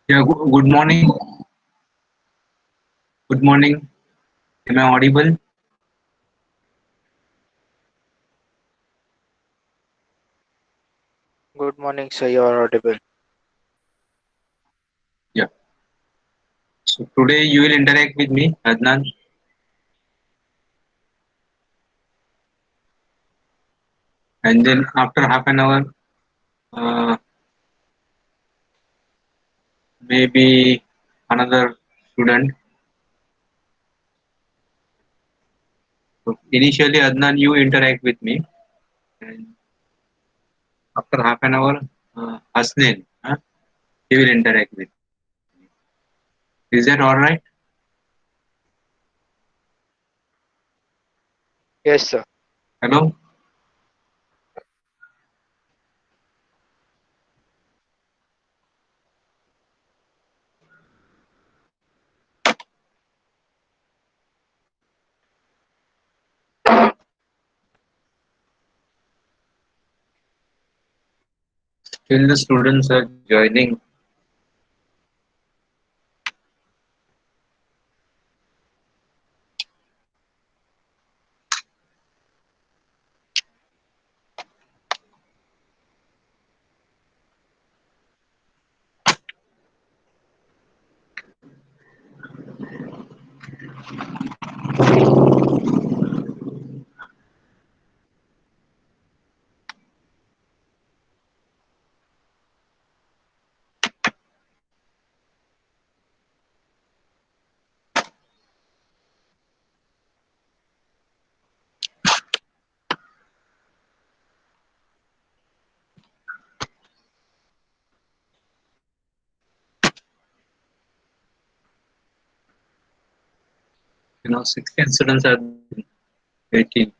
Yeah, good morning. Good morning. Am I audible? Good morning, sir. You are audible. Yeah. So today you will interact with me, Adnan, and then after half an hour, uh, maybe another student. So initially, Adnan, you interact with me, and after half an hour, Hasnain, he will interact with me. Is that all right? Yes, sir. Hello. Still, the students are joining. You know, 16 students are waiting.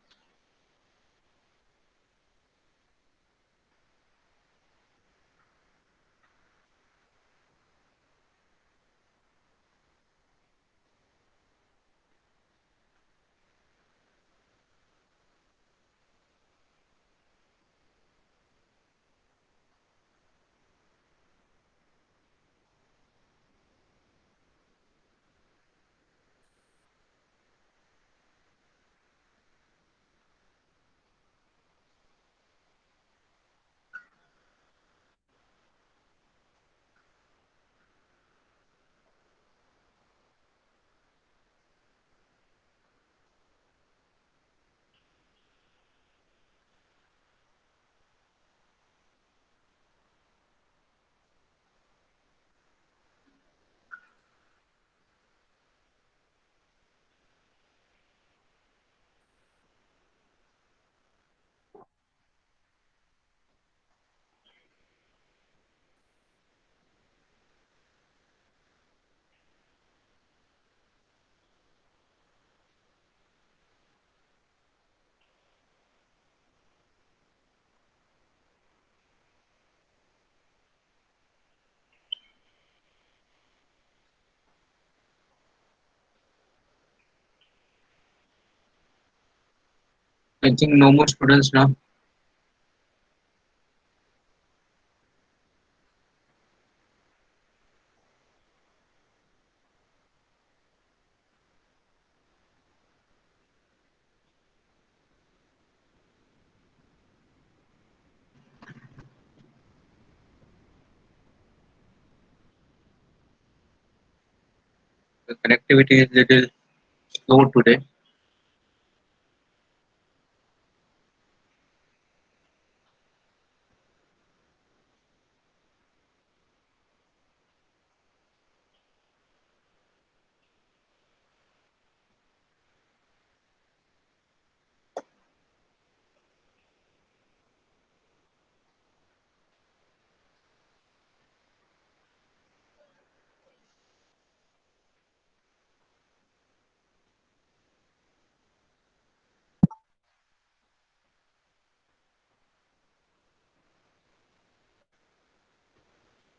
I think no more students now. The connectivity is little slow today.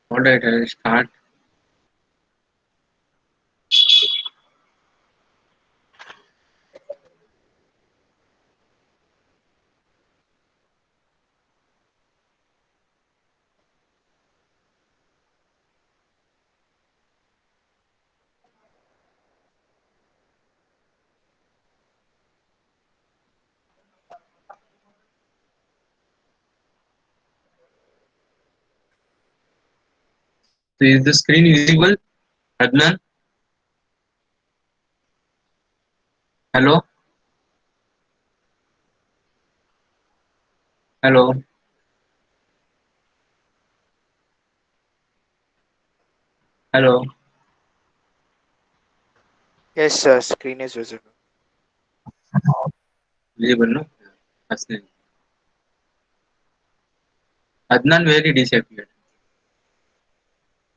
All right, I'll start. So is the screen visible, Adnan? Hello, hello, hello. Yes, sir. Screen is visible. Visible, no? Hasnain. Adnan, where he disappeared?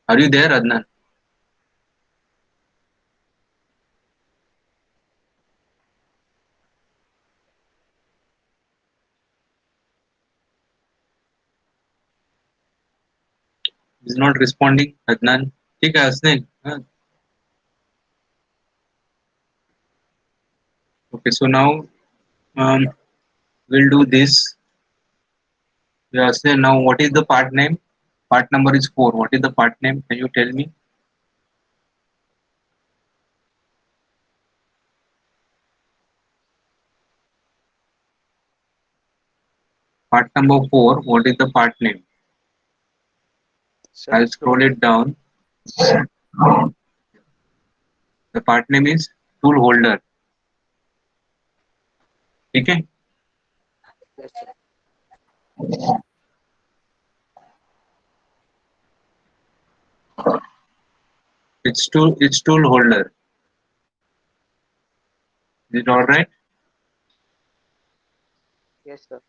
Are you there, Adnan? He's not responding. Adnan. ठीक है, Hasnain. Okay, so now we'll do this. Yeah, Hasnain, now what is the part name? Part number is 4. What is the part name? Can you tell me? Part number 4. What is the part name? Sir, I'll scroll it down. The part name is tool holder. ठीक है? yes, sir. It's tool holder. Is it all right? Yes, sir.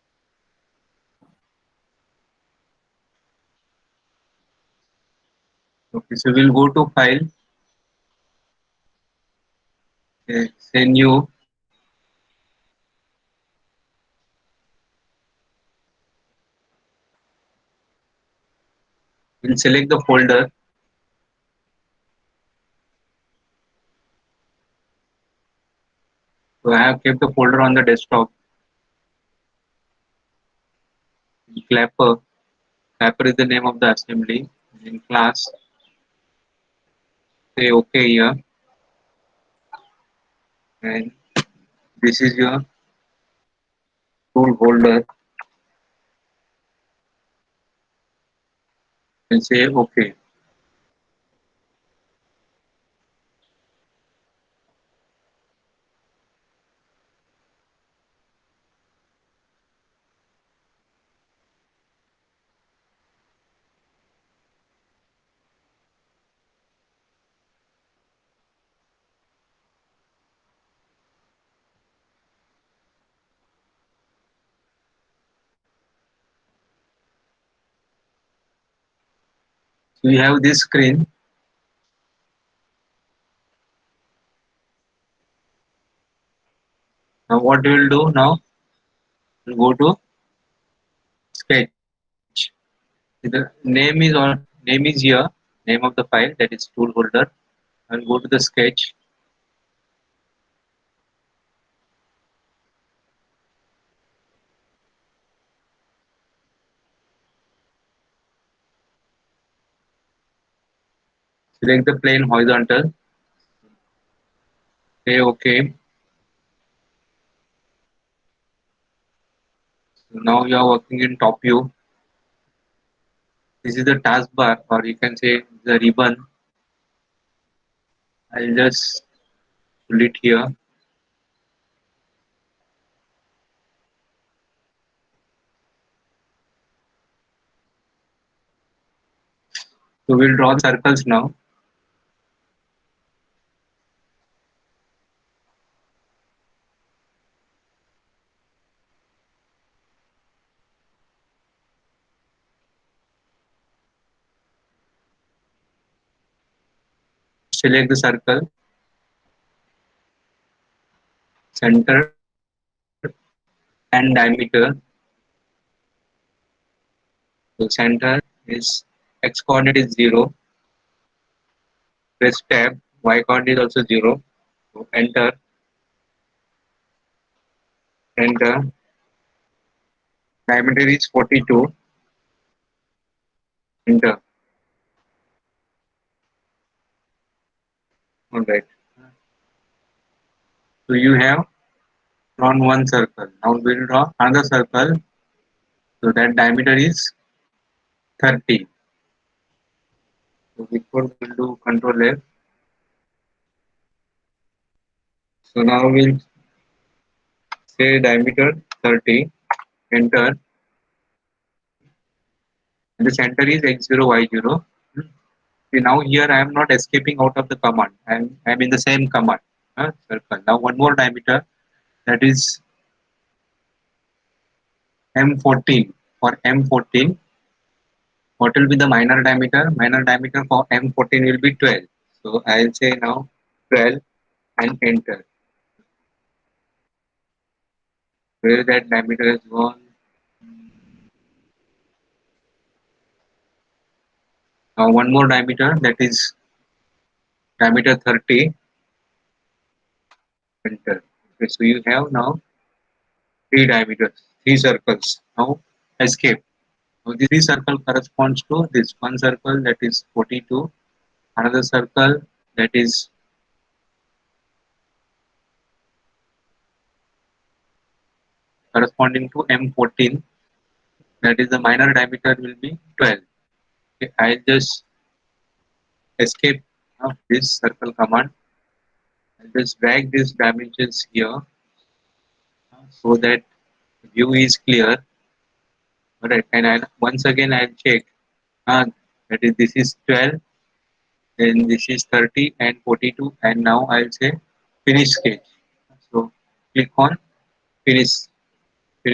Okay, so we'll go to file, say new. We'll select the folder. So I have kept the folder on the desktop. Clapper. Clapper is the name of the assembly. In class, say OK here. And this is your tool holder. And say OK. So we have this screen. Now what we will do now? We'll go to sketch. The name is here. Name of the file, that is tool holder. I'll go to the sketch. Select the plane horizontal. Say OK. So now you are working in top view. This is the taskbar, or you can say the ribbon. I'll just pull it here. So we'll draw the circles now. Select the circle, center, and diameter. So center is x coordinate is 0. Press tab. Y coordinate is also 0. So enter, enter. Diameter is 42. Enter. Alright. So you have drawn one circle. Now we'll draw another circle. So that diameter is 30. So before that, we'll do Control F. So now we'll say diameter 30, enter, and the center is x0, y0. See, now here I am not escaping out of the command. I'm in the same command. Circle. Now one more diameter, that is M14. For M14, what will be the minor diameter? Minor diameter for M14 will be 12. So I'll say now 12 and enter. Where that diameter is gone. Now one more diameter, that is diameter 30, enter. Okay, so you have now three diameters, three circles. Now escape. Now this circle corresponds to this one circle, that is 42, another circle, that is corresponding to M14, that is the minor diameter will be 12. Okay, I'll just escape of this circle command. I'll just drag these dimensions here so that view is clear. Alright, and once again I'll check. Uh, that is, this is 12, then this is 30 and 42, and now I'll say finish sketch. So click on finish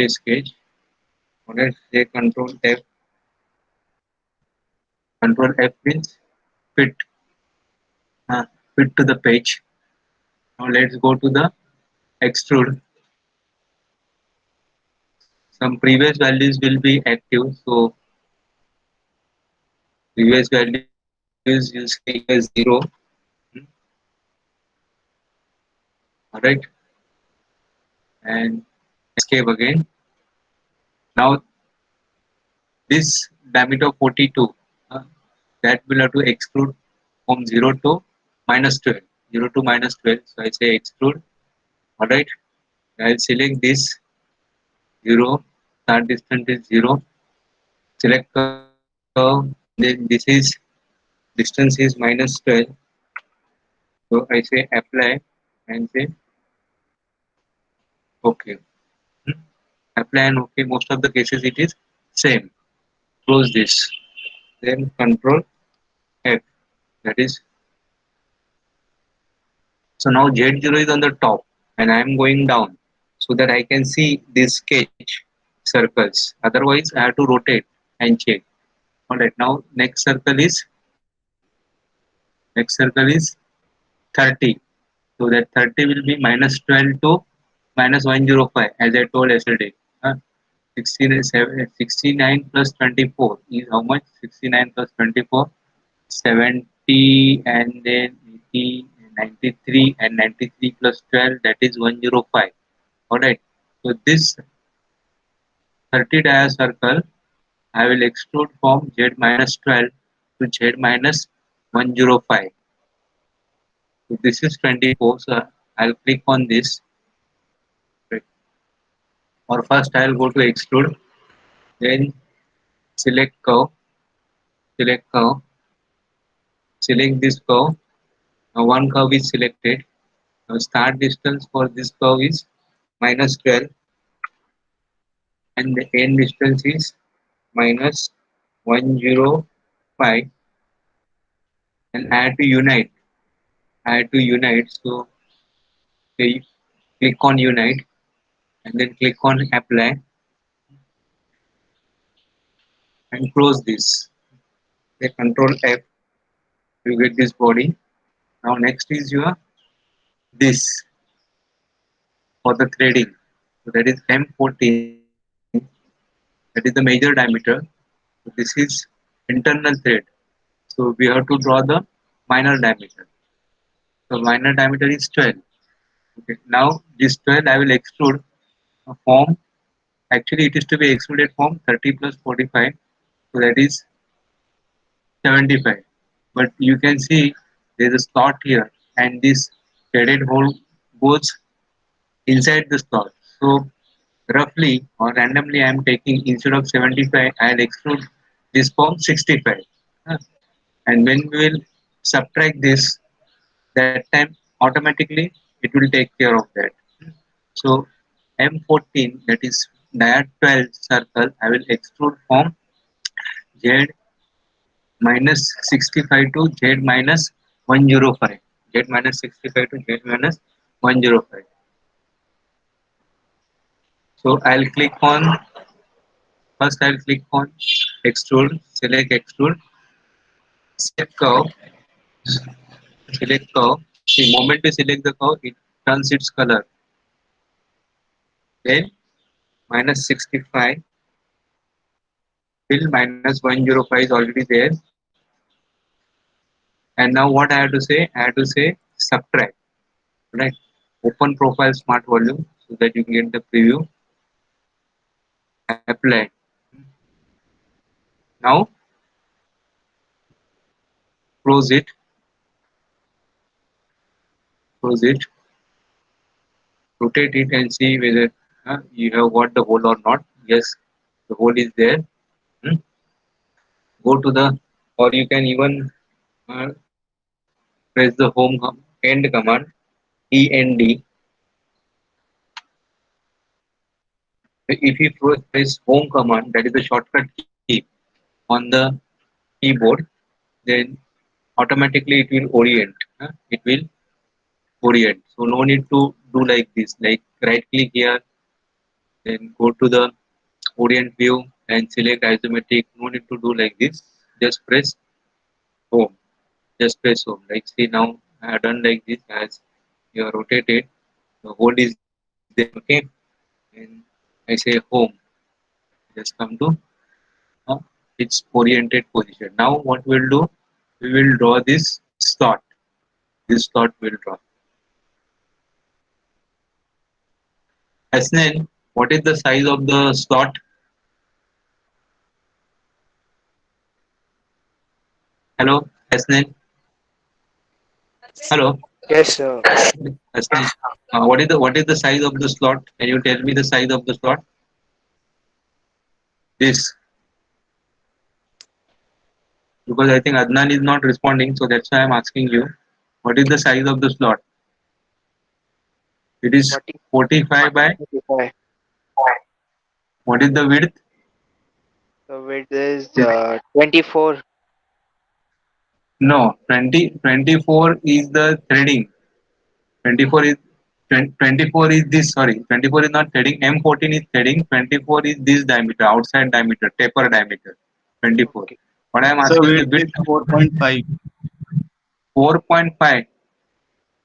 sketch. Alright, say Control F means fit, uh, fit to the page. Now let's go to the extrude. Some previous values will be active, so previous values you say as 0. Hmm, all right, and escape again. Now this diameter 42, uh, that will have to extrude from 0 to minus 12. 0 to minus 12, so I say extrude. All right, I'll select this 0, start distance is 0, select curve, then this is distance is minus 12. So I say apply and say OK. Hmm, apply and OK. Most of the cases it is same. Close this. Then Control F. That is, so now Z0 is on the top and I am going down so that I can see this sketch circles. Otherwise, I have to rotate and check. Alright, now next circle is 30. So that 30 will be minus 12 to minus 105 as I told yesterday. Uh, 69 plus 24 is how much? 69 plus 24, 70, and then 80, 93, and 93 plus 12, that is 105. Alright, so this 30 dia circle I will extrude from Z minus 12 to Z minus 105. So this is 24, so I'll click on this. Right. Or first I'll go to extrude, then select curve, select curve, select this curve. Now one curve is selected. Now start distance for this curve is minus 12 and the end distance is minus 105, and I have to unite. So okay, click on unite and then click on apply and close this. Okay, Control F, you get this body. Now next is your this for the threading. So that is M14. That is the major diameter. So this is internal thread. So we have to draw the minor diameter. So minor diameter is 12. Okay. Now this 12 I will extrude from, actually it is to be extruded from 30 plus 45. So that is 75. But you can see there is a slot here and this threaded hole goes inside the slot. So roughly or randomly I am taking, instead of 75 I will extrude this from 65. Huh. And when we will subtract this, that time automatically it will take care of that. So M14, that is diag 12 circle, I will extrude from Z minus 65 to Z minus 105. Z minus 65 to Z minus 105. So I'll click on, first I'll click on extrude, select extrude, select curve, select curve. The moment you select the curve, it turns its color. Then minus 65 till minus 105 is already there. And now what I have to say? I have to say subtract, right? Open profile smart volume so that you can get the preview. Apply. Now close it, close it, rotate it and see whether you have got the hole or not. Yes, the hole is there. Hmm. Go to the, or you can even uh, press the end command, END. If you press home command, that is the shortcut key on the keyboard, then automatically it will orient. It will orient. So no need to do like this. Like right click here, then go to the orient view and select isometric. No need to do like this. Just press home. Just press home. Like see now I have done like this as you are rotated. The hold is there. Okay. And I say home. Just come to uh, its oriented position. Now what we'll do? We will draw this slot. This slot will draw. Hasnan, what is the size of the slot? Hello, Hasnan. Hello, Yes, sir. Hasnan. What is the size of the slot? Can you tell me the size of the slot? This, because I think Adnan is not responding, so that's why I'm asking you. What is the size of the slot? It is 40, 45 by. 45. What is the width? The width is 24. No, 24 is the threading. 24 is 24 is this, sorry, 24 is not threading, M14 is threading, 24 is this diameter, outside diameter, taper diameter, 24. Okay. What I am So asking the width is width, 4.5. 4.5.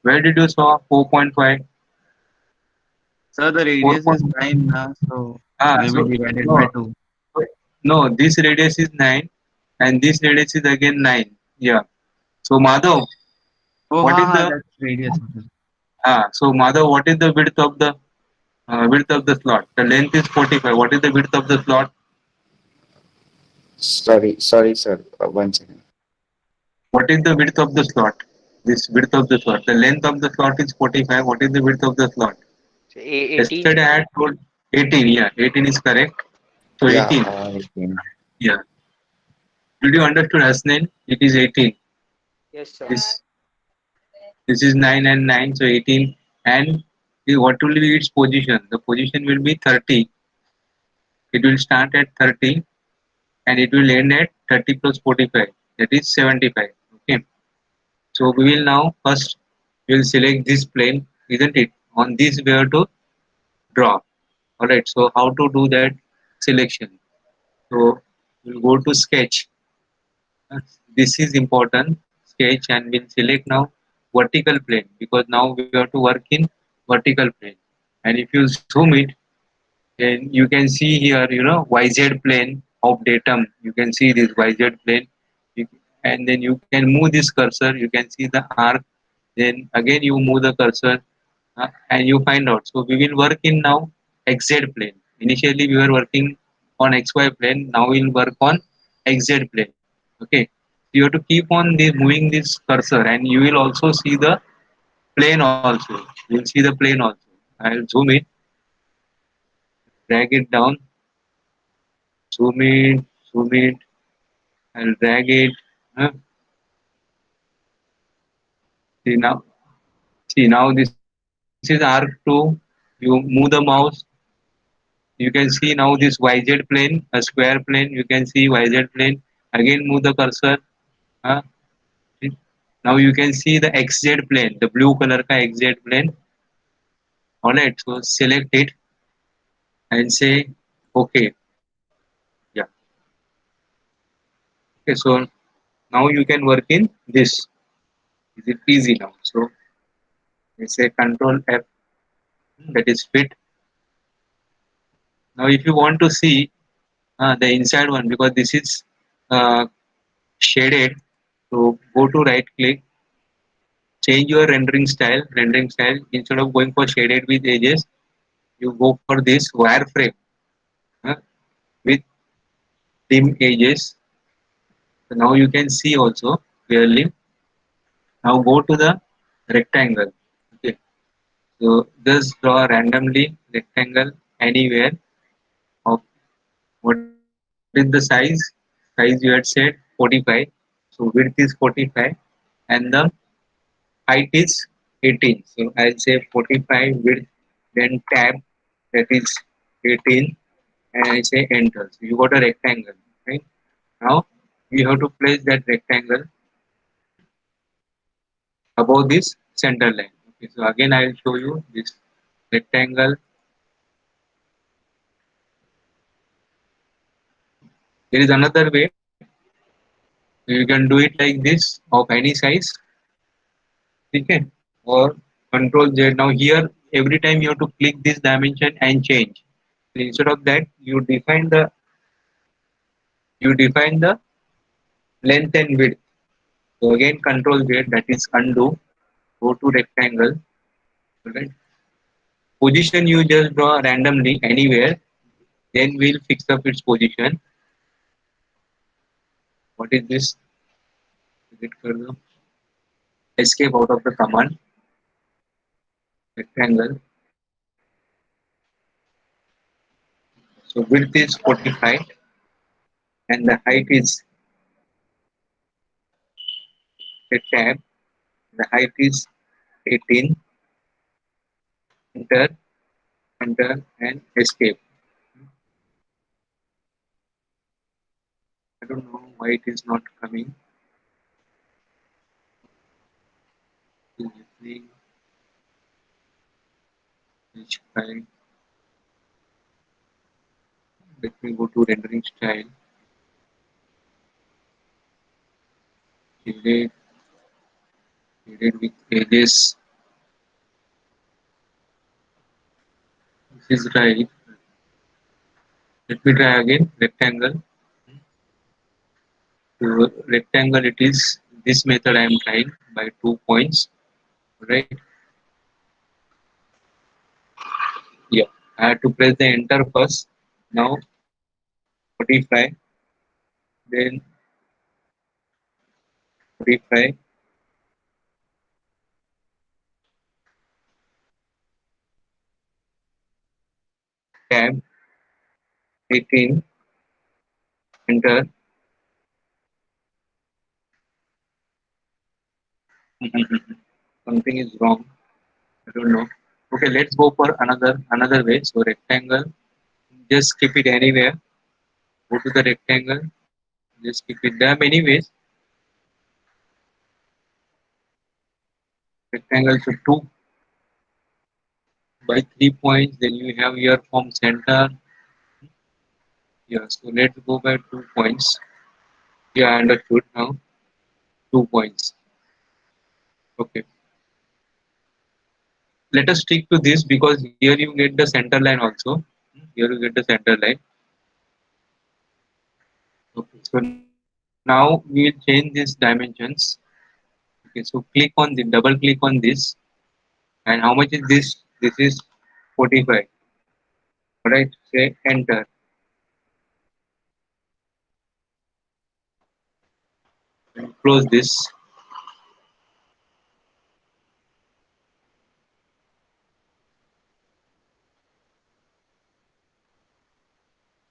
Where did you saw 4.5? So the radius is 4. 9 now, so maybe So divided by no, 2. this radius is 9 and this radius is again 9. Yeah. So Madhav, Oh, what is the, that's radius. Okay. so Madhav, what is the width of the slot? The length is 45. What is the width of the slot? Sorry, sir. One second. What is the width of the slot? This width of the slot. The length of the slot is 45. What is the width of the slot? So 18. Yesterday I had told 18. Yeah, 18 is correct. So Yeah, 18. 18. Yeah. Did you understood Hasnain? It is 18. Yes, sir. This this is 9 and 9, so 18. And what will be its position? The position will be 30. It will start at 30 and it will end at 30 plus 45. That is 75. Okay. So we will now first we will select this plane, isn't it? On this we have to draw. Alright, so how to do that selection? So we'll go to sketch. This is important. Sketch and we'll select now vertical plane because now we have to work in vertical plane. And if you zoom it, then you can see here, YZ plane of datum. You can see this YZ plane. And then you can move this cursor. You can see the arc. Then again you move the cursor and you find out. So we will work in now XZ plane. Initially we were working on XY plane. Now we'll work on XZ plane. Okay. So you have to keep on moving this cursor and you will also see the plane also. You will see the plane also. I'll zoom it, drag it down, zoom it, I'll drag it. Huh? See now, see now this is arc 2. You move the mouse, you can see now this YZ plane, a square plane. You can see YZ plane. Again, move the cursor. Uh, now you can see the XZ plane, the blue color ka XZ plane. Alright, so select it and say OK. Yeah. Okay, so now you can work in this. Is it easy now? So let's say Control F, that is fit. Now if you want to see the inside one, because this is uh, shaded, so go to right click, change your rendering style. Instead of going for shaded with edges, you go for this wireframe uh, with dim edges. So now you can see also clearly. Now go to the rectangle. Okay, so just draw randomly rectangle anywhere of what is the size you had said 45, so width is 45 and the height is 18, so I'll say 45 width, then tab, that is 18, and I say enter. So you got a rectangle, right? Now we have to place that rectangle above this center line. Okay, so again I will show you this rectangle. There is another way. You can do it like this of any size, okay? Or Control Z. Now here every time you have to click this dimension and change. So instead of that, you define the length and width. So again Control Z, that is undo. Go to rectangle. Right? Position you just draw randomly anywhere. Then we'll fix up its position. What is this? Is it escape out of the command rectangle? So width is 45 and the height is a tab. The height is 18. Enter, enter, and escape. I don't know why it is not coming. Which file? Let me go to rendering style. Delete, delete with edges. This is right. Let me try again. Rectangle. To rectangle, it is this method I am trying by 2 points. Right. Yeah. I have to press the enter first. Now 45. Then 45. Tab 18. Enter. Something is wrong. I don't know. Okay, let's go for another way. So rectangle, just keep it anywhere. Go to the rectangle, just keep it. There are many ways. Rectangle, so 2 by 3 points. Then you have here from center. Yeah, so let's go by 2 points. Yeah, I understood now. 2 points. Okay. Let us stick to this because here you get the center line also. Here you get the center line. Okay. So now we will change these dimensions. Okay. So click on the double click on this. And how much is this? This is 45. Alright. Say enter. And close this.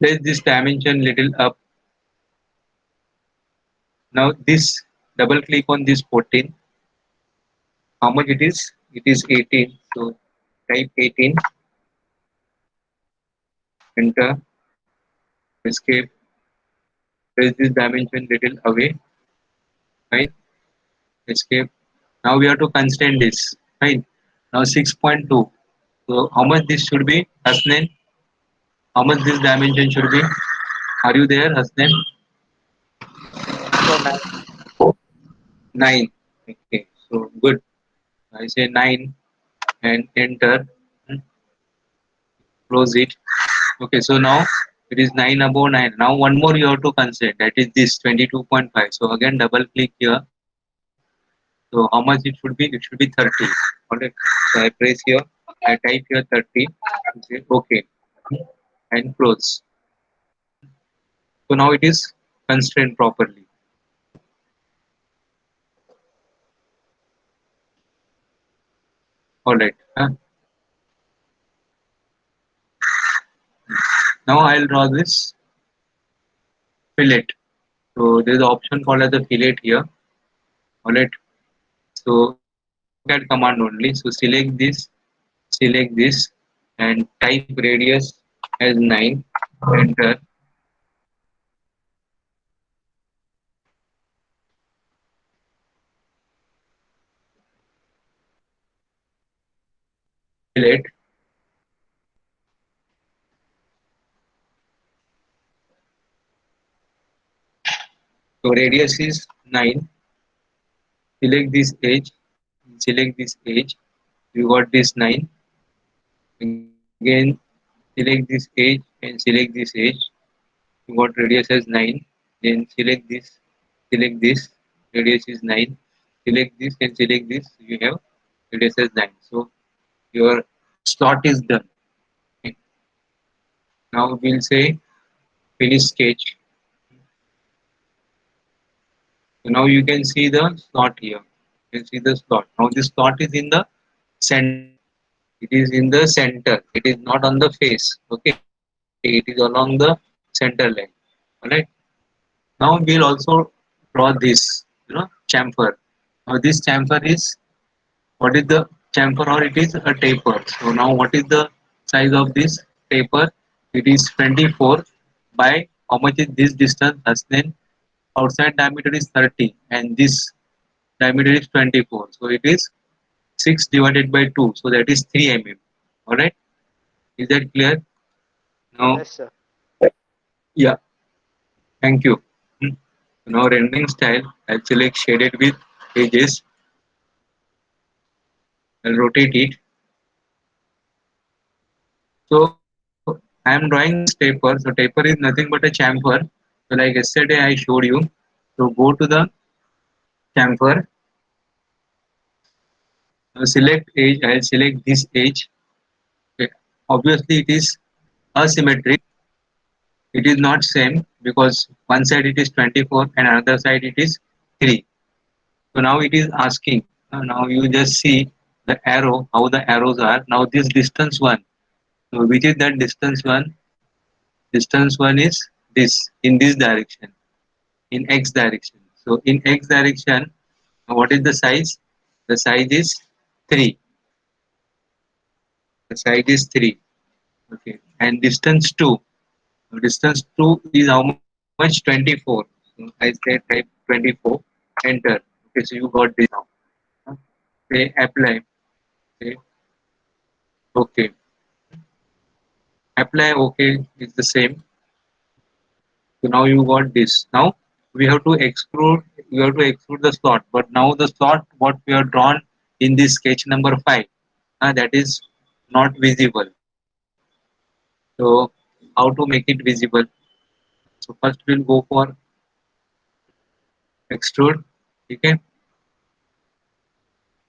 Place this dimension little up. Now this double click on this 14. how much it is? It is 18. So type 18, enter, escape, place this dimension little away, right? Escape. Now we have to constrain this, right? Now 6.2. So how much this should be, Hasnain? How much this dimension should be? Are you there, Hasnain? So now, 9. Okay, so good. I say 9 and enter. Hmm, close it. Okay, so now it is 9 above 9. Now one more you have to consider, that is this 22.5. So again double click here. So how much it should be? It should be 30. Alright. So I press here, I type here 30. Say okay and close. So now it is constrained properly. Alright. Now I'll draw this fillet. So there is an option called as the fillet here. Alright. So AutoCAD command only. So select this, and type radius as 9. Enter. Fillet. So radius is 9. Select this edge. Select this edge. You got this 9. Again, select this edge and select this edge. You got radius as 9. Then select this. Radius is 9. Select this and select this. You have radius as 9. So your slot is done. Okay. Now we'll say finish sketch. So now you can see the slot here. You can see the slot. Now this slot is in the center. It is in the center. It is not on the face. Okay. It is along the center line. Alright. Now we'll also draw this, chamfer. Now this chamfer is, what is the chamfer, or it is a taper. So now what is the size of this taper? It is 24 by, how much is this distance? As then outside diameter is 30 and this diameter is 24. So it is 6 divided by 2. So that is 3 mm. Alright. Is that clear? Now, yes, sir. yeah, thank you. Hmm. Now rendering style, I'll select shaded with edges. I'll rotate it. So I am drawing this taper. So taper is nothing but a chamfer. So like yesterday I showed you. So go to the chamfer. Now select edge. I'll select this edge. Okay. Obviously it is asymmetric. It is not same because one side it is 24 and another side it is 3. So now it is asking. Now you just see the arrow, how the arrows are. Now this distance one. So which is that distance one? Distance one is this, in this direction, in x direction. So in x direction, what is the size? The size is 3. The size is 3. Okay. And distance 2. Distance 2 is how much? 24. So I say type 24. Enter. Okay, so you got this now. Say apply. Say okay. Apply okay is the same. So now you got this. Now we have to extrude. We have to extrude the slot. But now the slot what we have drawn in this sketch number 5, that is not visible. So how to make it visible? So first we'll go for extrude. Okay,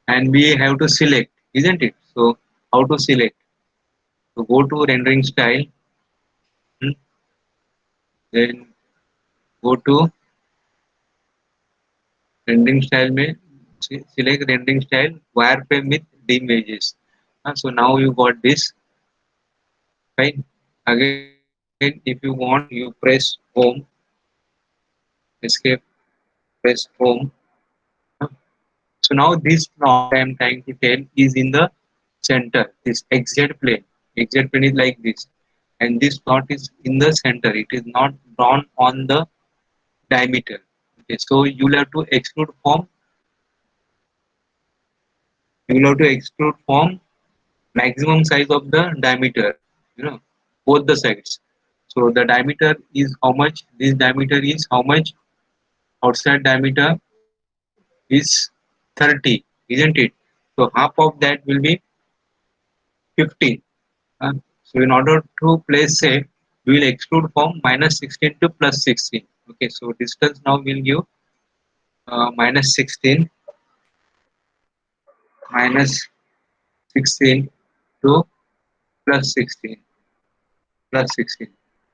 and we have to select, isn't it? So how to select? So go to rendering style. hmm, Then go to rendering style. Mein select rendering style wireframe with dim edges. So now you got this. Fine. Again, if you want, you press home, escape, press home. So So now this slot I am trying to tell is in the center. This XZ plane. XZ plane is like this, and this slot is in the center. It is not drawn on the diameter. Okay, so you'll have to exclude from maximum size of the diameter, you know, both the sides. So the diameter is how much, this diameter is how much, outside diameter is 30, isn't it? So half of that will be 15. So in order to play safe, we will exclude from minus 16 to plus 16. Okay, so distance now will give minus 16 minus 16 to plus 16 plus 16.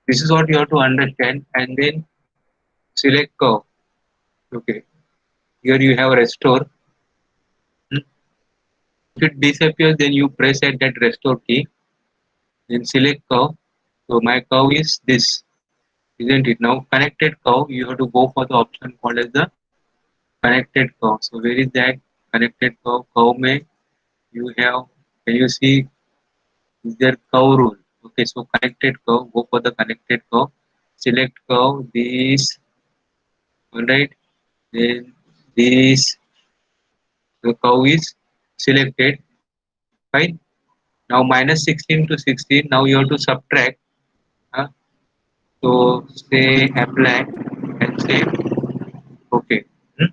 This is what you have to understand, and then select curve. Okay, here you have restore. Hmm. If it disappears, then you press at that restore key, then select curve. So my curve is this, isn't it? Now connected curve, you have to go for the option called as the connected curve. So where is that connected curve? Curve may you have, can you see, is there curve rule? Okay, so connected curve, go for the connected curve, select curve, this, alright, then this, the curve is selected, fine. Now minus 16 to 16, now you have to subtract. uh, so say apply and save. Okay. Hmm.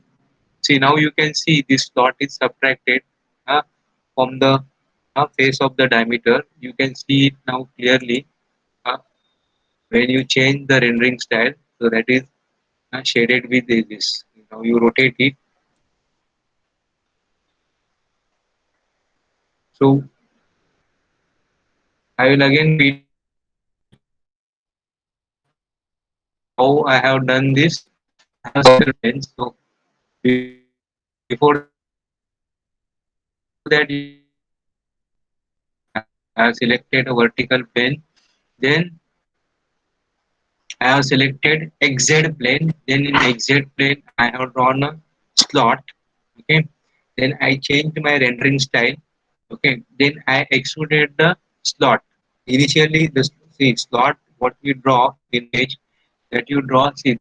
See, now you can see this dot is subtracted uh, from the face of the diameter. You can see it now clearly uh, when you change the rendering style. So that is shaded with this. Now you rotate it. So I will again repeat how I have done this. I have several pens. So before that, you have to I have selected a vertical plane. Then I have selected XZ plane. Then in XZ plane, I have drawn a slot. Okay. Then I changed my rendering style. Okay. Then I extruded the slot. Initially, the see, slot what we draw in image that you draw. See,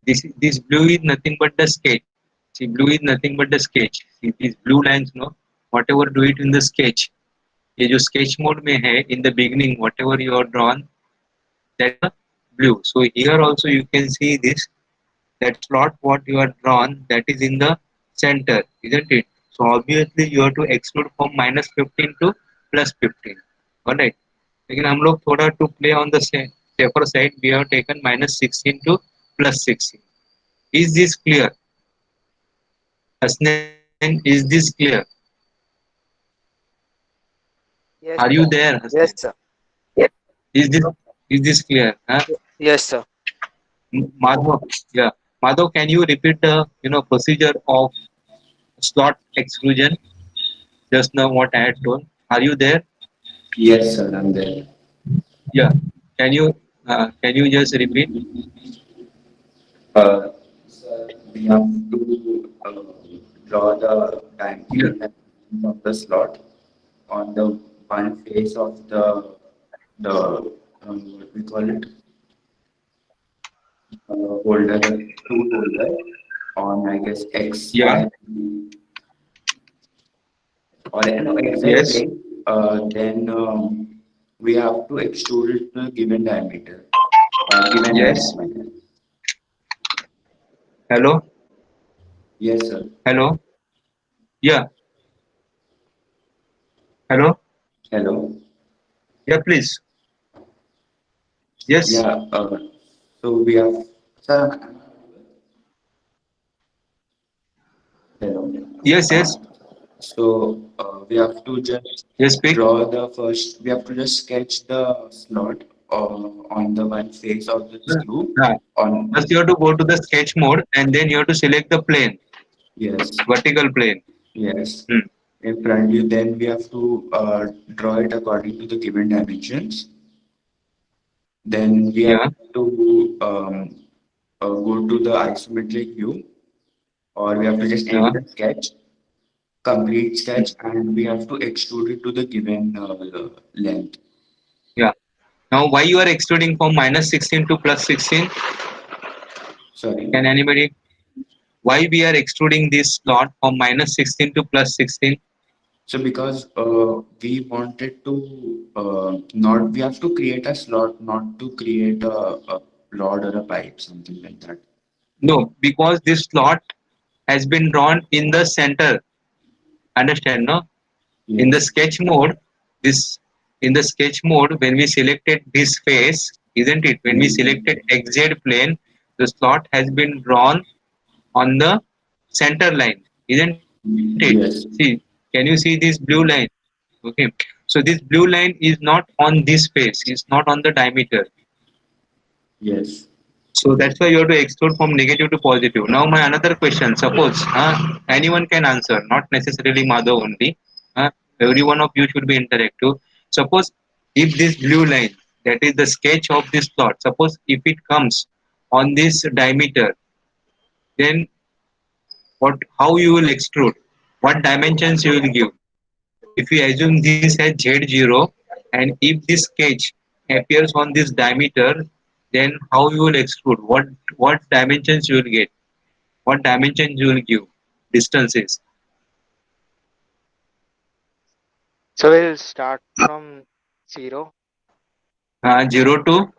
this blue is nothing but the sketch. See, blue is nothing but the sketch. See, these blue lines, no, whatever do it in the sketch. ये जो sketch mode में है in the beginning, whatever you are drawn, that is blue. So here also you can see this, that slot what you are drawn, that is in the center, isn't it? So obviously you have to exclude from minus 15 to plus 15. Alright. लेकिन हम लोग थोड़ा to play on the safer side, we have taken minus 16 to plus 16. Is this clear? Hasnain, is this clear? Yes, Are you sir. there, Hasnain? Yes, sir. Is this clear? Huh? Yes, sir. Madhav, yeah. Madhav, can you repeat the procedure of slot exclusion? Just now what I had told. Are you there? Yes, sir, I'm there. Yeah. Can you just repeat? Sir, we have to draw the Yeah. dimension of the slot on the one face of the what we call it holder, tool holder on I guess X, Yeah. Y, or no, exact Yes. plane. Then we have to extrude it to a given diameter or given Yes. diameter. Hello. Yes, sir. Hello. Yeah. Hello. Hello. Yeah. Please. Yes. Yeah. So we have, sir. Hello. Yes. Yes. We have to just Yes. Speak. draw the first. We have to just sketch the slot on the one face of the screw. Uh, On First, you have to go to the sketch mode, and then you have to select the plane, yes, vertical plane. yes. Hmm. In front view, then we have to draw it according to the given dimensions. Then we have Yeah. to go to the isometric view, or we have to just end Yeah. the sketch. complete sketch and we have to extrude it to the given length. Yeah. Now, why you are extruding from -16 to +16? Sorry. Can anybody? Why we are extruding this slot from -16 to +16? So because we wanted to not we have to create a slot, not to create a rod or a pipe, something like that. No, because this slot has been drawn in the center. Understand, no? In the Yes. sketch mode, this in the sketch mode, when we selected this face, isn't it? When we Mm. selected XZ plane, the slot has been drawn on the center line, isn't it? See, Yes. can you see this blue line? Okay. So this blue line is not on this face, it's not on the diameter. Yes. So that's why you have to extrude from negative to positive. Now my another question, suppose anyone can answer, not necessarily Madhav only. Every one of you should be interactive. Suppose if this blue line, that is the sketch of this plot, suppose if it comes on this diameter, then what? How you will extrude? What dimensions you will give? If you assume this as Z0, and if this sketch appears on this diameter, then how you will extrude? What dimensions you will get? What dimensions you will give? Distances. So we'll start from 0. 0 to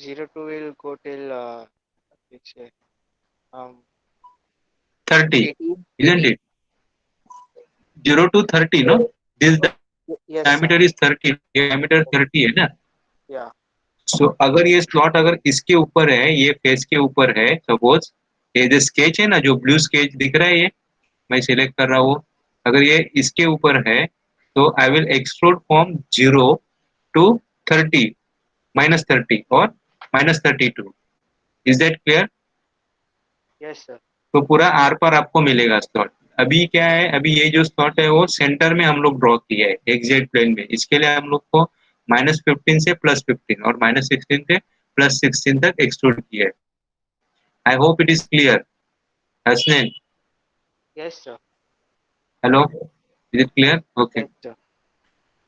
0 to will go till which um 30, 18. isn't 18. it? 0 to 30, no? This diameter is 30, Yes, sir. ये diameter 30 है ना? Yeah. सो अगर ये slot अगर इसके ऊपर है, ये फेस के ऊपर है, सपोज ये जो स्केच है ना, जो ब्लू स्केच दिख रहा है, ये मैं सिलेक्ट कर रहा हूँ, अगर ये इसके ऊपर है तो I will extrude from 0 to 30, -30 और -32. Is that clear? Yes, sir. तो पूरा आर पर आपको मिलेगा स्लॉट. अभी क्या है, अभी ये जो स्लॉट है वो सेंटर में हम लोग ड्रॉ किया है एक्जेक्ट प्लेन में. इसके लिए हम लोग को -15 से +15 और -16 से +16 तक एक्सट्रूड किया है. I hope it is clear. Hasnain, Yes, sir. Hello, is it clear? Okay, Yes, sir.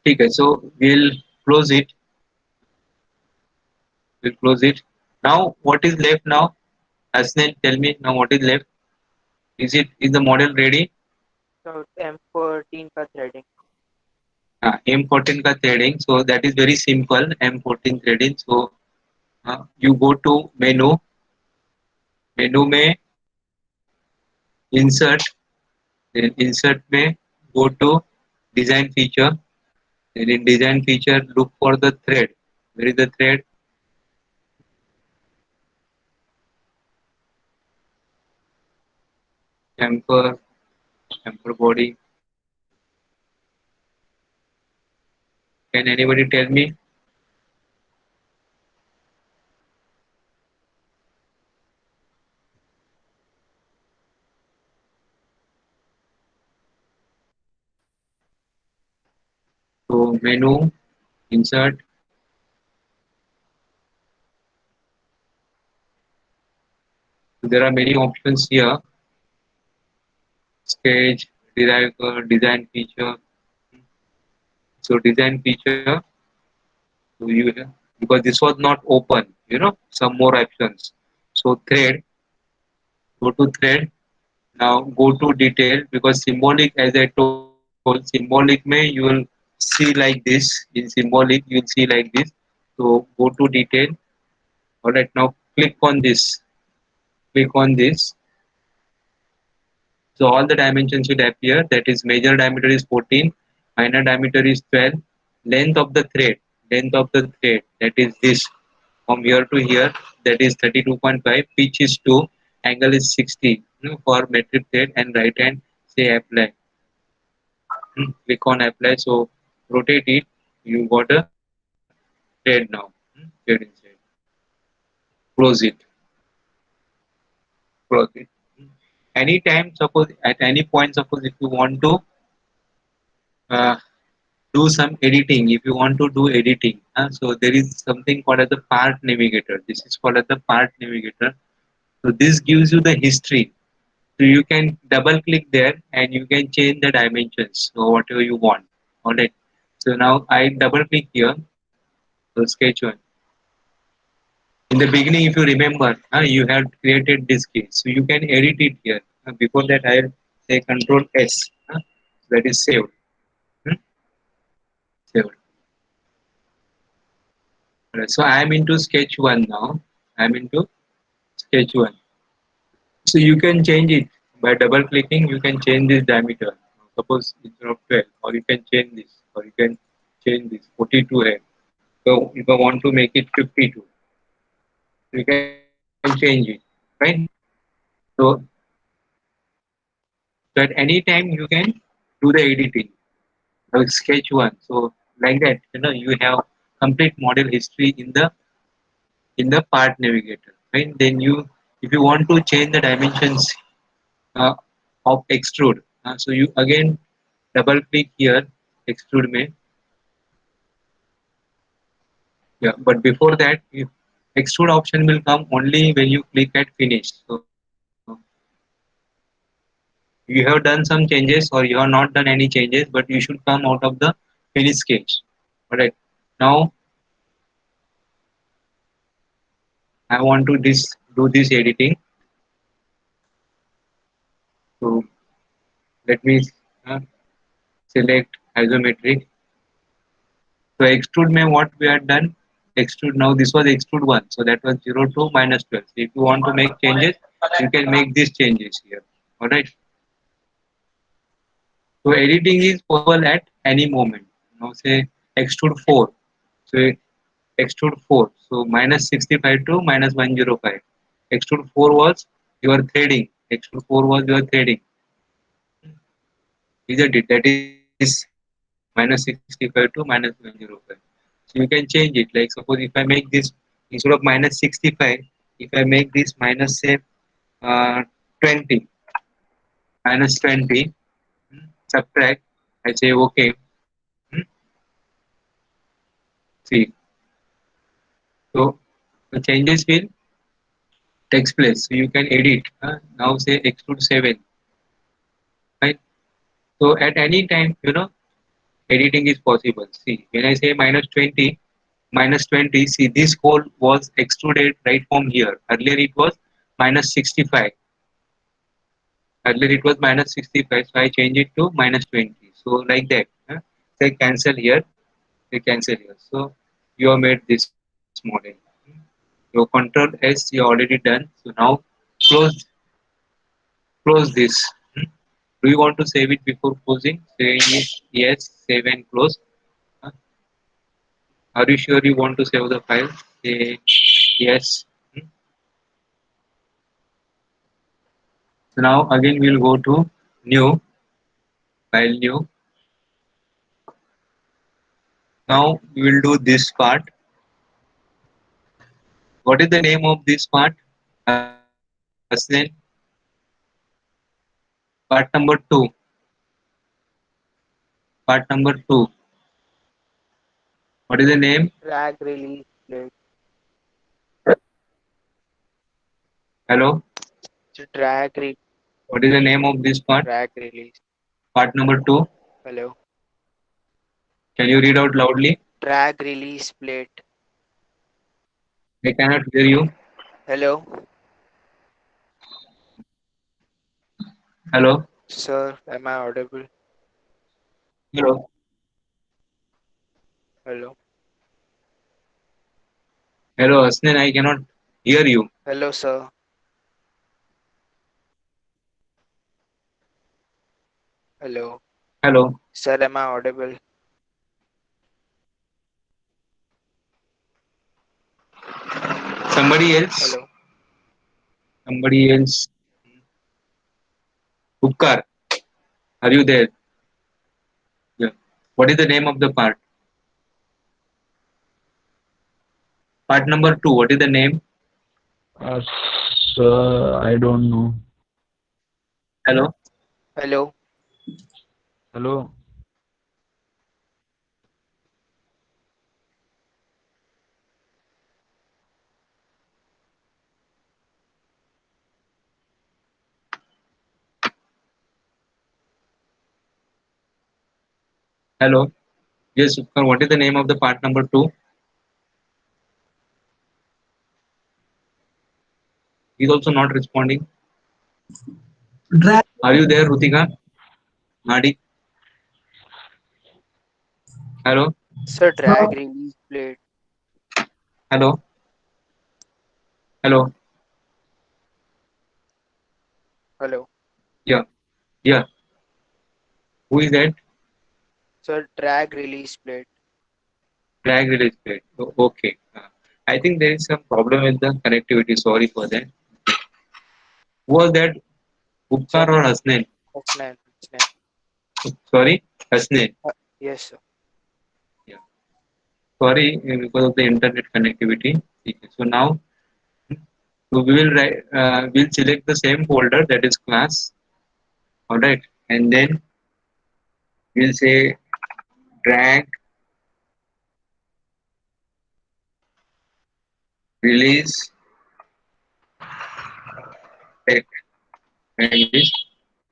ठीक है. So will close it. We'll close it. Now, what is left now? Hasnain, tell me now what is left. Is the model ready? So M14 का threading. M14 का threading. So that is very simple. M14 threading. So you go to menu. Menu में insert. Then insert में go to design feature. Then in design feature look for the thread. Where is the thread? Chamfer. Chamfer body. Can anybody tell me? So menu, insert. So there are many options here. Sketch, derive, design feature. So design feature. So you because this was not open, some more options. So thread, go to thread. Now go to detail because symbolic, as I told, symbolic may you will see like this. In symbolic, you will see like this. So go to detail. Alright, now click on this. Click on this. So all the dimensions should appear. That is major diameter is 14, minor diameter is 12, length of the thread, that is this from here to here, that is 32.5, pitch is 2, angle is 60, for metric thread, and right hand say apply. Click on apply. So rotate it. You got a thread now. Thread inside. Close it. Close it. Anytime, suppose at any point, suppose if you want to uh, do some editing, if you want to do editing, so there is something called as the part navigator. This is called as the part navigator. So this gives you the history. So you can double click there and you can change the dimensions or whatever you want. Alright. So now I double click here. So sketch one. In the beginning, if you remember, you have created this case. So you can edit it here. Before that, I'll say Control S. That is saved. Hmm, saved. Alright, so I am into sketch one now. I am into sketch one. So you can change it by double clicking. You can change this diameter. Suppose it's of 12, or you can change this, or you can change this 42 here. So if I want to make it 52, you can change it, right? So, so at any time you can do the editing. Sketch one. So like that, you have complete model history in the part navigator, right? Then if you want to change the dimensions uh, of extrude, so you again double click here, extrude may. Yeah, but before that, extrude option will come only when you click at finish. So you have done some changes or you have not done any changes, but you should come out of the finish sketch. Alright. Now I want to do this editing. So let me uh, select isometric. So extrude may what we had done. Extrude now this was extrude one. So that was 0 to minus 12. So if you want to make changes, you can make these changes here. Alright. So editing is possible at any moment. Now say extrude 4. So extrude 4. So minus 65 to minus 105. Extrude 4 was your threading. Extrude 4 was your threading. Isn't it? That is minus 65 to minus 105. So you can change it. Like suppose if I make this instead of minus 65, if I make this minus say 20, minus 20, subtract, I say okay. See, so the changes will takes place. So you can edit. Now say extrude 7, right? So at any time, editing is possible. See, when I say minus 20, see this hole was extruded right from here. Earlier it was minus 65. Earlier it was minus 65, so I change it to minus 20. So like that. Say cancel here, say cancel here. So you have made this model. Your control S you already done. So now close close this. Do you want to save it before closing? Say yes, save and close. Uh, Are you sure you want to save the file? Say yes. So now again we'll go to new, file new. Now we will do this part. What is the name of this part? Hasnain, part number 2. Part number 2. What is the name? Drag release plate. Hello. So drag What is the name of this part? drag release. Part number 2. Hello. Can you read out loudly? Drag release plate. I cannot hear you. Hello. Hello. Sir, am I audible? Hello. Hello. Hello, Hasnain, I cannot hear you. Hello, sir. Hello. Hello. Sir, am I audible? Somebody else. Hello. Somebody else. Upkar, are you there? Yeah. What is the name of the part? Part number 2. What is the name? Uh, Sir, I don't know. Hello. Hello. Hello. Hello. Yes, Utkar, what is the name of the part number 2? He's also not responding. Drag. Are you there, Rutika? Nadi? Hello? Sir, drag release plate. Hello? Hello? Hello. Yeah. Yeah. Who is that? Sir, drag release plate. Drag release plate. Okay. I think there is some problem with the connectivity. Sorry for that. Who was that? Sir, Upkar or Hasnain? Hasnain. Hasnain. Sorry? Hasnain. Yes, sir. Yeah. Sorry, because of the internet connectivity. Okay. So now we will write, we'll select the same folder, that is class. Alright. And then we'll say drag release plate. Drag release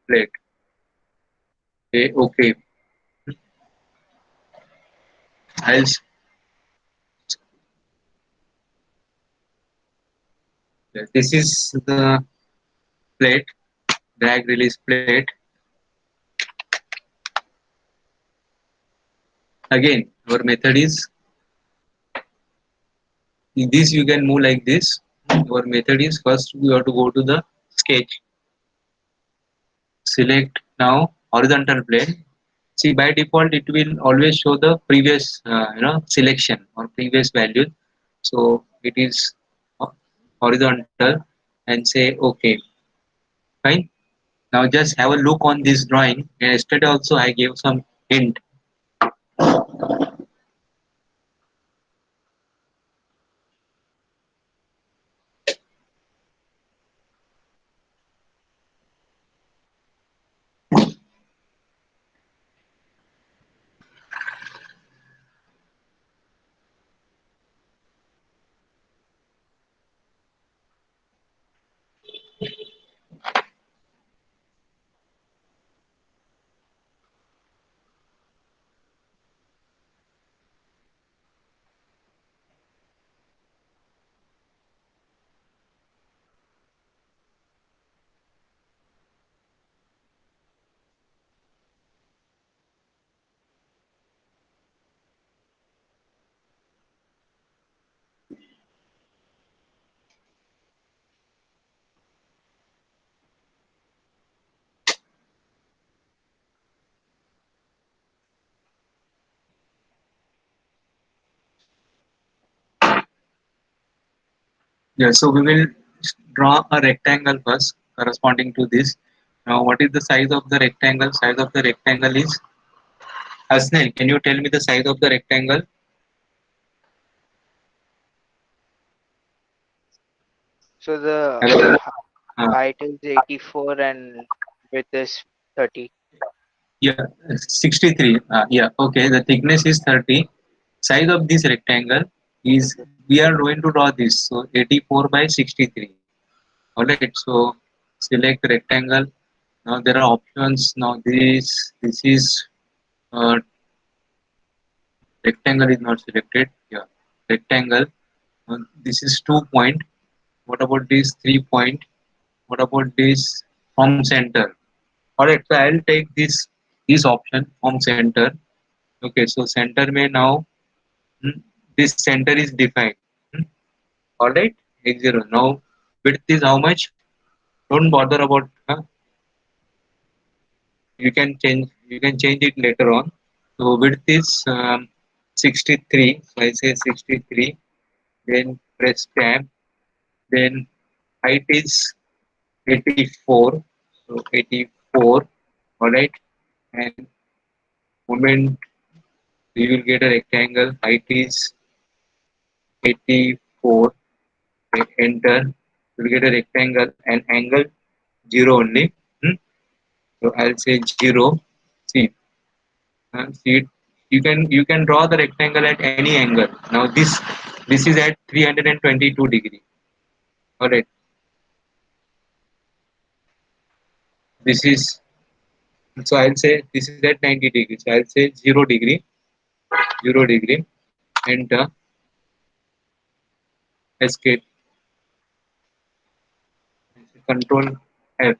plate. Okay. Okay. I'll this is the plate, drag release plate. Again, our method is this, you can move like this. Our method is first we have to go to the sketch, select now horizontal plane. See, by default it will always show the previous selection or previous value. So it is horizontal and say okay. Fine. Now just have a look on this drawing. Yesterday also I gave some hint. Yeah, so we will draw a rectangle first corresponding to this. Now, what is the size of the rectangle? Size of the rectangle is Hasnain. Can you tell me the size of the rectangle? So the Hello. height is 84 and width is 30. Yeah, 63. Yeah, okay. The thickness is 30. Size of this rectangle is, we are going to draw this. So 84 by 63. Alright. So select rectangle. Now there are options. Now this is rectangle is not selected. Yeah, rectangle. This is 2 point. What about this 3 point? What about this from center? Alright, so I'll take this option from center. Okay, so center may now this center is defined. Hmm, Alright, x0. Now width is how much? Don't bother about. You can change it later on. So width is 63. So I say 63. Then press tab. Then height is 84. So 84. Alright, and moment we will get a rectangle. Height is 84. Enter. We'll get a rectangle and angle 0 only. So I'll say 0. See, see it. You can draw the rectangle at any angle. Now this is at 322 degree. All right. This is So I'll say this is at 90 degrees. So I'll say 0 degree, 0 degree, enter, escape, control F.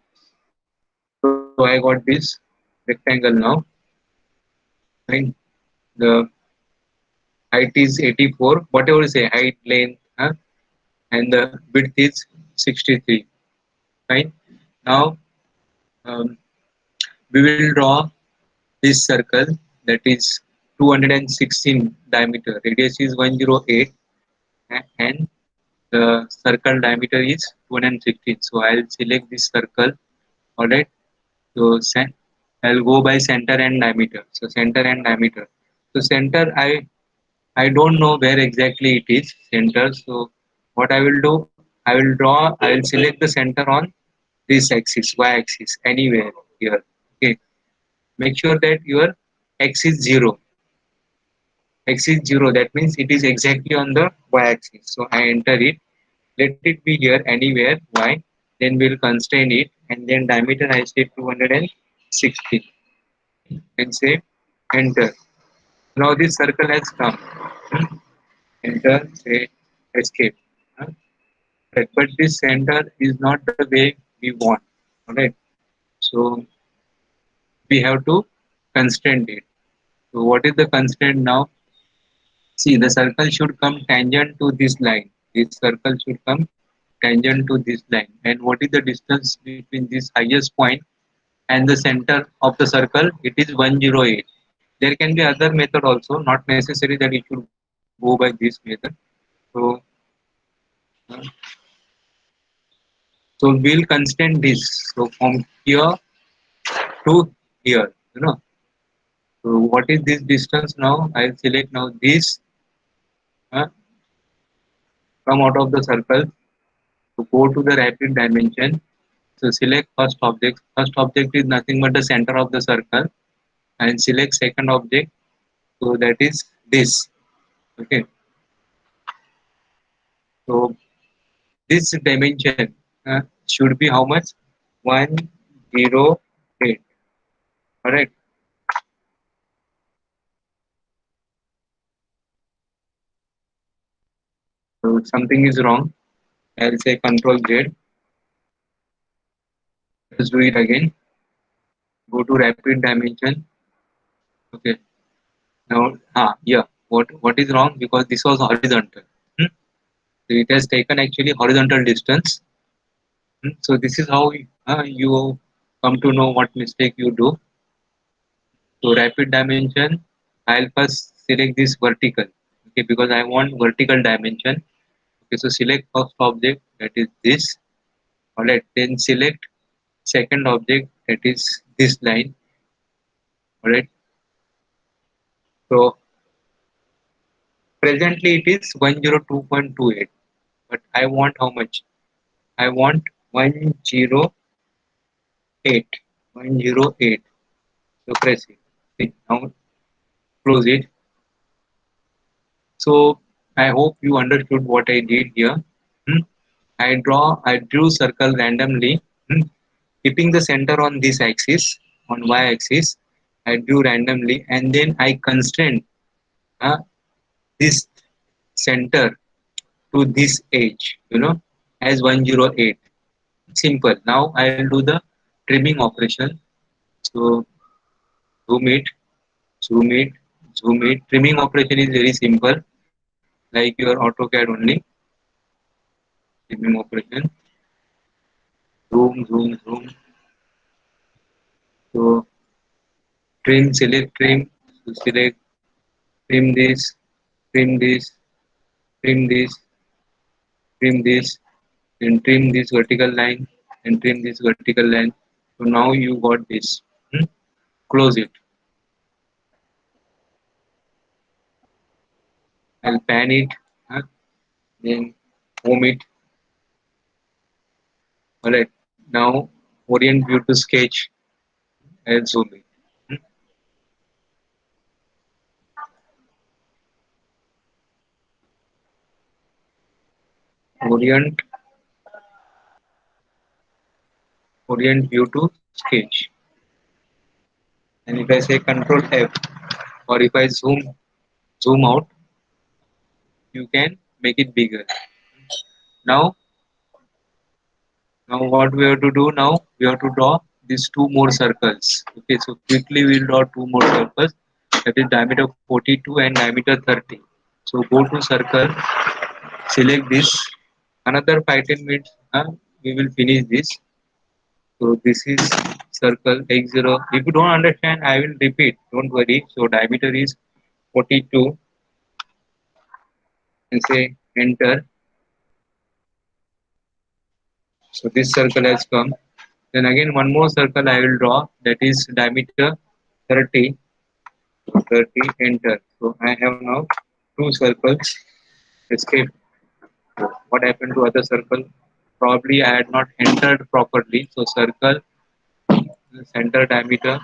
So I got this rectangle now. Fine. The height is 84, whatever you say, height, length, and the width is 63. Fine. Now um, we will draw this circle that is 216 diameter. Radius is 108, and the circle diameter is 216. So I'll select this circle. All right. So I'll go by center and diameter. So center and diameter. So center, I don't know where exactly it is center. So what I will do, I will draw. I will select the center on this axis, y-axis, anywhere here. Okay. Make sure that your x is 0. X is 0. That means it is exactly on the y-axis. So I enter it. Let it be here anywhere y. Then we'll constrain it, and then diameter I say 260 and say enter. Now this circle has come. Enter, say escape. Huh? Right. But this center is not the way we want. Alright. So we have to constrain it. So what is the constraint now? See, the circle should come tangent to this line. This circle should come tangent to this line. And what is the distance between this highest point and the center of the circle? It is 108. There can be other method also, not necessary that it should go by this method. So, uh, so we'll constrain this. So from here to here, you know. So what is this distance now? I'll select now this, come out of the circle. So go to the rapid dimension. So select first object. First object is nothing but the center of the circle, and select second object. So that is this. Okay. So this dimension should be how much? 108. Correct. So something is wrong. I'll say Control Z. Let's do it again. Go to rapid dimension. Okay. Now, yeah. What is wrong? Because this was horizontal. Hmm? So it has taken actually horizontal distance. So this is how you come to know what mistake you do. So rapid dimension, I'll first select this vertical. Okay, because I want vertical dimension. Okay, so select first object, that is this. Alright, then select second object, that is this line. Alright. So presently it is 102.28. But I want how much? I want 108. 108. So press it. Okay, now close it. So I hope you understood what I did here. Hmm. I drew circle randomly, hmm, keeping the center on this axis, on y-axis. I drew randomly, and then I constrained uh, this center to this edge, as 108. Simple. Now I will do the trimming operation. So zoom it, zoom it, zoom it. Trimming operation is very simple, like your AutoCAD only. Trimming operation. Zoom, zoom, zoom. So trim, select trim. So select, trim this, trim this, trim this, trim this, and trim this vertical line, and trim this vertical line. So now you got this. Hmm? Close it. I'll pan it, then home it. Alright. Now orient view to sketch. I'll zoom it. Hmm? Orient orient view to sketch. and if I say Control F, or if I zoom out, you can make it bigger. Now, what we have to do now, we have to draw these two more circles. Okay, so quickly we'll draw two more circles. That is diameter 42 and diameter 30. So go to circle, select this. Another 5-10 minutes, we will finish this. So this is circle x0. If you don't understand, I will repeat. Don't worry. So diameter is 42, and say enter. So this circle has come. Then again one more circle I will draw, that is diameter 30. 30, enter. So I have now two circles. Escape. What happened to other circle? Probably I had not entered properly. So circle center diameter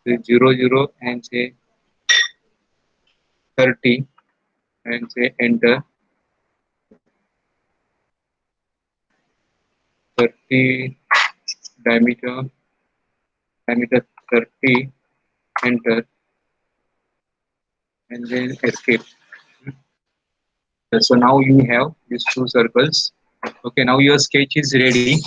is 0 0 and say 30 and say enter. 30 diameter 30, enter, and then escape. So now you have these two circles. Okay, now your sketch is ready.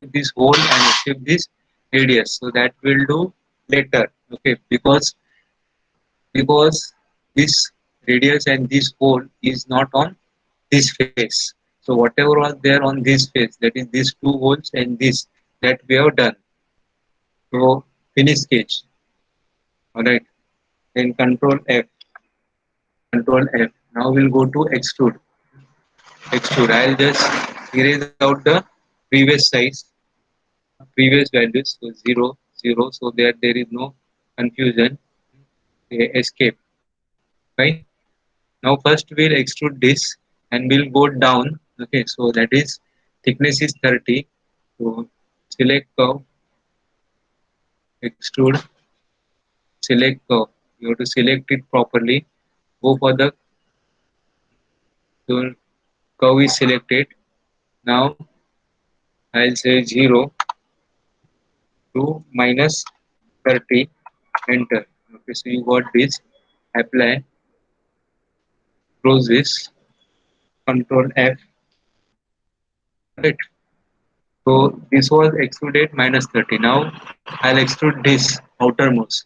This hole and escape this radius. So that will do later. Okay, because this radius and this hole is not on this face. So whatever was there on this face, that is these two holes and this, that we have done. So finish sketch. Alright. Then Control F. Control F. Now we'll go to extrude. Extrude. I'll just erase out the previous size, previous values. So 0 0. So that there is no confusion. Escape. Right. Now first we'll extrude this and we'll go down. Okay. So that is thickness is 30. So select curve. Extrude. Select curve. You have to select it properly. Go for the so curve is selected. Now I'll say 0 to minus 30, enter. Okay, so you got this, apply, close this, Control F. Right. So this was extruded minus 30. Now I'll extrude this outermost.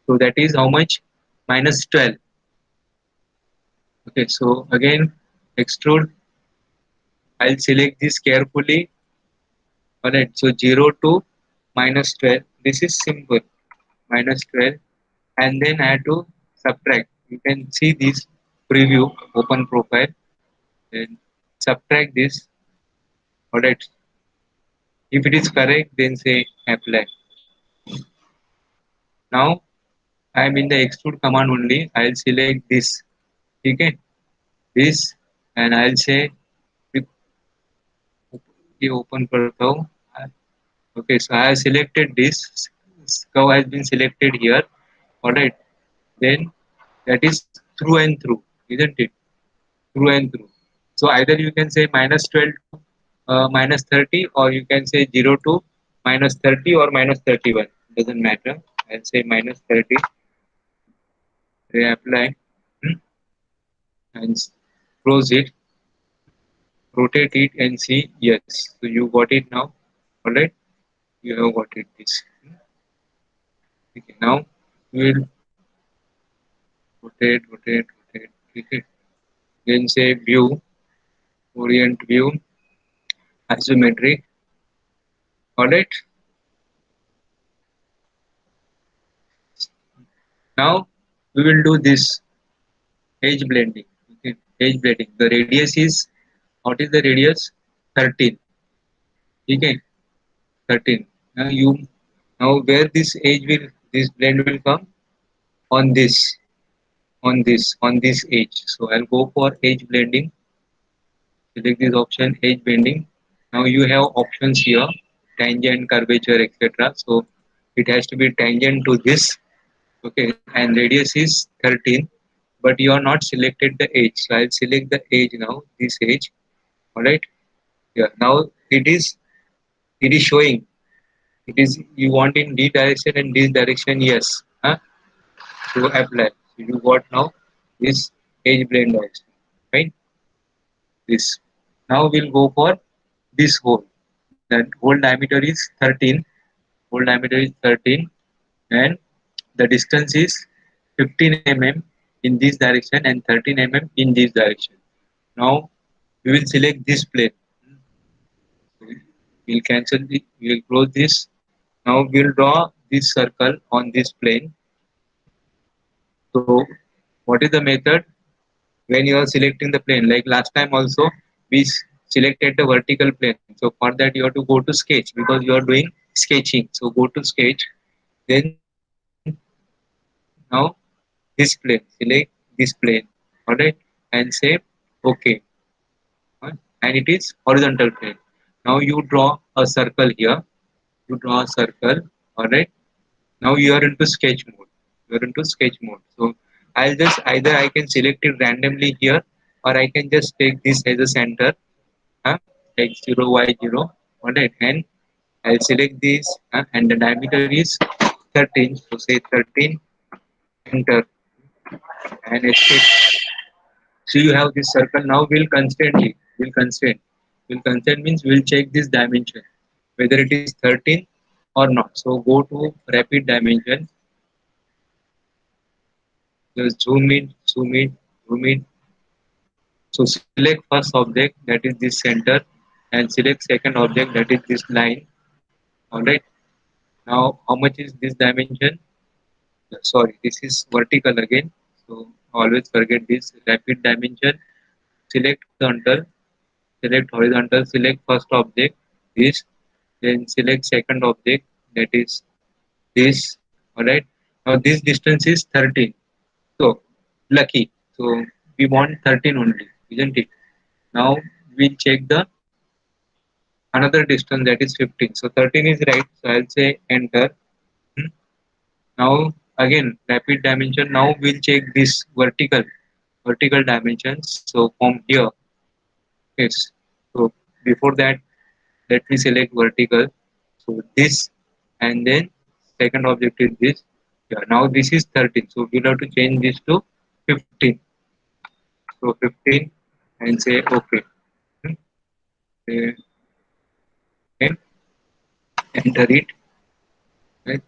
So that is how much? Minus 12. Okay, so again extrude. I'll select this carefully. Alright, so 0 to minus 12. This is simple. Minus 12, and then I have to subtract. You can see this preview, open profile, then subtract this. Alright, if it is correct, then say apply. Now I am in the extrude command only. I'll select this. Okay, this, and I'll say open curve. Okay, so I have selected this. Curve has been selected here. Alright, then that is through and through, isn't it? Through and through. So either you can say minus 12 to minus 30, or you can say 0 to minus 30 or minus 31. Doesn't matter. I'll say minus 30. Reapply, and close it. Rotate it and see. Yes. So you got it now. Alright. You have got it. This. Okay. Now we'll rotate. Okay. Then say view, orient view, isometric. Alright. Now we will do this edge blending. Okay. Edge blending. The radius is, what is the radius? 13. Okay. 13. Now where this edge will, this blend will come? On this, on this edge. So I'll go for edge blending. Select this option, edge blending. Now you have options here, tangent, curvature, etc. So it has to be tangent to this. Okay, and radius is 13, but you are not selected the edge. So I'll select the edge now, this edge. Alright. Yeah. Now it is it is showing. It is you want in this direction and this direction, yes. To apply. So you got now this edge blend also, right? This. Now we'll go for this hole. That hole diameter is 13. Hole diameter is 13, and the distance is 15 mm in this direction and 13 mm in this direction. Now we will select this plane. We'll cancel the. We'll close this. Now we'll draw this circle on this plane. So what is the method when you are selecting the plane? Like last time also, we selected the vertical plane. So for that you have to go to sketch because you are doing sketching. So go to sketch, then now this plane, select this plane, alright, and say OK. And it is horizontal plane. Now you draw a circle here. You draw a circle, alright. Now you are into sketch mode. You are into sketch mode. So I'll just either I can select it randomly here, or I can just take this as a center, x0 y0, alright, and I'll select this, and the diameter is 13. So say 13, enter, and escape. So you have this circle. Now we'll constrain it. We'll constrain. We'll constrain means we'll check this dimension whether it is 13 or not. So go to rapid dimension. Just zoom in, zoom in, zoom in. So select first object, that is this center, and select second object, that is this line. Alright. Now how much is this dimension? Sorry, this is vertical again. So always forget this rapid dimension. Select horizontal, select horizontal, select first object, this, then select second object, that is this. Alright. Now this distance is 13. So lucky. So we want 13 only, isn't it? Now we'll check the another distance, that is 15. So 13 is right. So I'll say enter. Hmm. Now again rapid dimension. Now we'll check this vertical dimensions. So from here, yes. So before that, let me select vertical. So this, and then second object is this. Yeah. Now this is 13. So we'll have to change this to 15. So 15, and say OK. Hmm. Say, okay. Enter it. Right.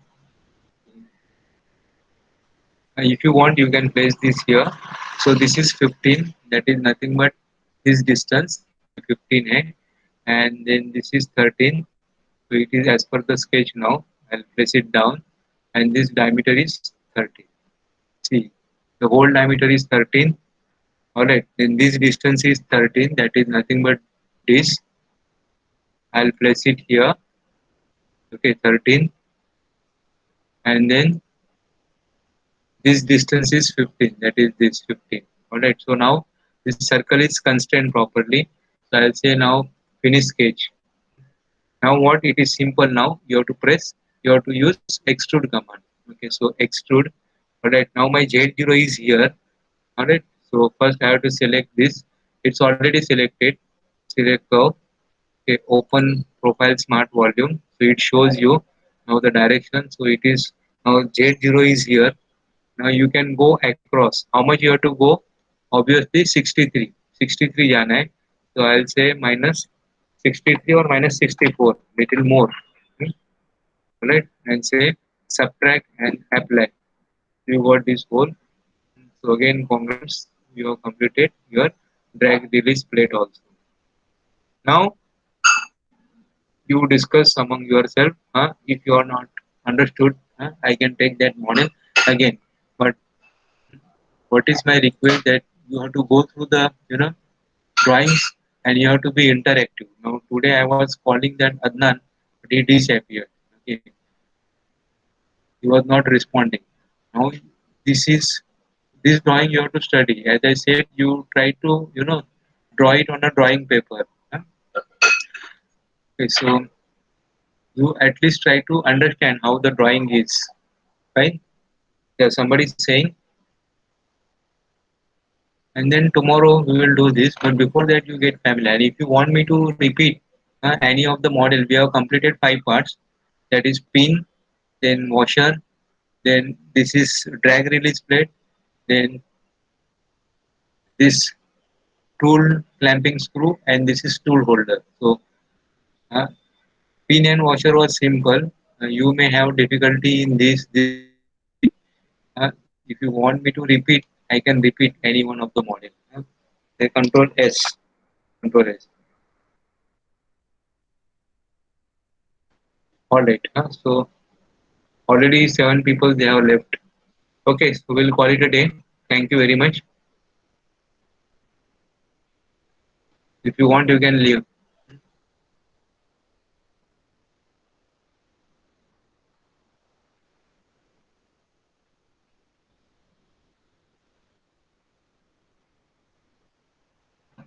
If you want, you can place this here. So this is 15. That is nothing but this distance, 15a, and then this is 13. So it is as per the sketch now. I'll place it down, and this diameter is 13. See, the whole diameter is 13. Alright, then this distance is 13. That is nothing but this. I'll place it here. Okay, 13, and then this distance is 15. That is this 15. Alright, so now this circle is constrained properly. So I'll say now finish sketch. Now what, it is simple now. You have to press, you have to use extrude command. Okay, so extrude. Alright, now my Z0 is here. Alright, so first I have to select this. It's already selected. Select curve. Okay, open profile smart volume. So it shows you now the direction. So it is now Z0 is here. Now you can go across. How much you have to go? Obviously 63. 63 jana hai. So I'll say minus 63 or minus 64. Little more. Hmm. Right? And say subtract and apply. You got this whole. So again, congrats. You have completed your drag release plate also. Now you discuss among yourself. If you are not understood, I can take that model again. But what is my request, that you have to go through the drawings, and you have to be interactive. Now today I was calling that Adnan, but he disappeared. Okay, he was not responding. Now this is this drawing you have to study. As I said, you try to draw it on a drawing paper. Okay, so you at least try to understand how the drawing is. Right? Yeah, somebody is saying, and then tomorrow we will do this. But before that, you get familiar. And if you want me to repeat, any of the model. We have completed 5 parts. That is pin, then washer, then this is drag release plate, then this tool clamping screw, and this is tool holder. So uh, pin and washer was simple. You may have difficulty in this. Uh, if you want me to repeat, I can repeat any one of the model. The control S, control S. All right. So already 7 people they have left. Okay, so we'll call it a day. Thank you very much. If you want, you can leave.